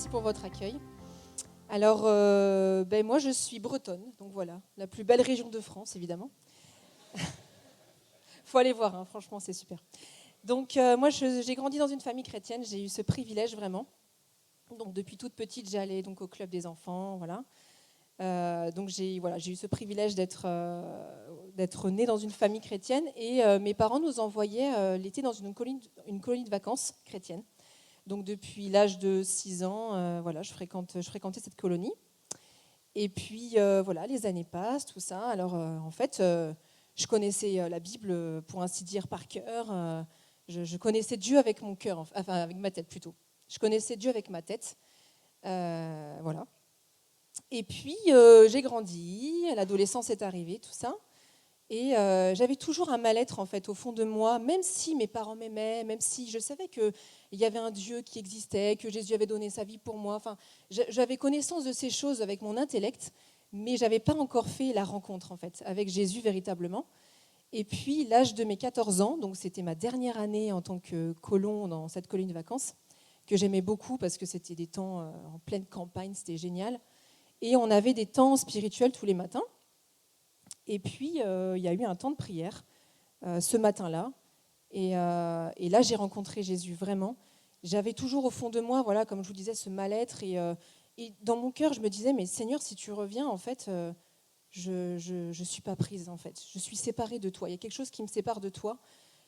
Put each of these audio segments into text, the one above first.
merci pour votre accueil. Alors, moi, je suis bretonne, donc voilà, la plus belle région de France, évidemment. Faut aller voir, hein, franchement, c'est super. Donc, moi, j'ai grandi dans une famille chrétienne, j'ai eu ce privilège vraiment. Donc, depuis toute petite, j'allais donc au club des enfants, voilà. Donc, j'ai eu ce privilège d'être née dans une famille chrétienne, et mes parents nous envoyaient l'été dans une colonie de vacances chrétienne. Donc depuis l'âge de 6 ans, je fréquentais cette colonie. Et puis les années passent, tout ça. Alors en fait, je connaissais la Bible, pour ainsi dire, par cœur. Je connaissais Dieu avec mon cœur, enfin avec ma tête plutôt. Je connaissais Dieu avec ma tête. Voilà. Et puis j'ai grandi, l'adolescence est arrivée, tout ça. Et j'avais toujours un mal-être en fait au fond de moi, même si mes parents m'aimaient, même si je savais qu'il y avait un Dieu qui existait, que Jésus avait donné sa vie pour moi. Enfin, j'avais connaissance de ces choses avec mon intellect, mais j'avais pas encore fait la rencontre en fait avec Jésus véritablement. Et puis l'âge de mes 14 ans, donc c'était ma dernière année en tant que colon dans cette colonie de vacances, que j'aimais beaucoup parce que c'était des temps en pleine campagne, c'était génial. Et on avait des temps spirituels tous les matins. Et puis, il y a eu un temps de prière ce matin-là. Et là, j'ai rencontré Jésus, vraiment. J'avais toujours au fond de moi, voilà, comme je vous disais, ce mal-être. Et dans mon cœur, je me disais, mais Seigneur, si tu reviens, en fait, je ne suis pas prise, en fait. Je suis séparée de toi. Il y a quelque chose qui me sépare de toi.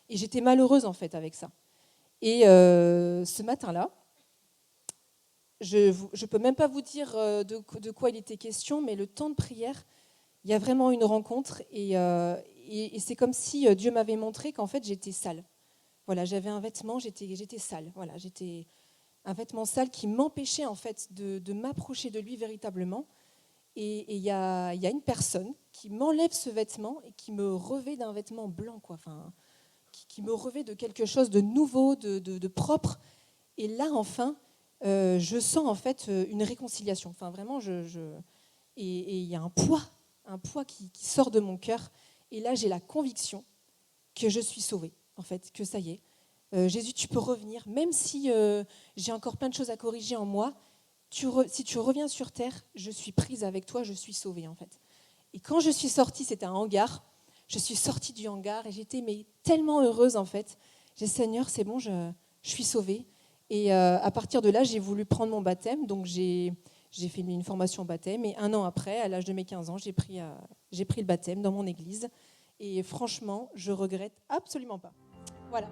Et j'étais malheureuse, en fait, avec ça. Et ce matin-là, je ne peux même pas vous dire de quoi il était question, mais le temps de prière, il y a vraiment une rencontre et c'est comme si Dieu m'avait montré qu'en fait j'étais sale. Voilà, j'avais un vêtement, j'étais sale. Voilà, j'étais un vêtement sale qui m'empêchait en fait de m'approcher de lui véritablement. Et il y a une personne qui m'enlève ce vêtement et qui me revêt d'un vêtement blanc, quoi. Enfin, qui me revêt de quelque chose de nouveau, de propre. Et là, enfin, je sens en fait une réconciliation. Enfin, vraiment, et il y a un poids qui sort de mon cœur. Et là, j'ai la conviction que je suis sauvée, en fait, que ça y est. Jésus, tu peux revenir, même si j'ai encore plein de choses à corriger en moi. Si tu reviens sur terre, je suis prise avec toi, je suis sauvée, en fait. Et quand je suis sortie, c'était un hangar. Je suis sortie du hangar et j'étais tellement heureuse, en fait. J'ai dit, Seigneur, c'est bon, je suis sauvée. Et à partir de là, j'ai voulu prendre mon baptême. Donc, j'ai fait une formation baptême. Et 1 an après, à l'âge de mes 15 ans, j'ai pris le baptême dans mon église. Et franchement, je regrette absolument pas. Voilà.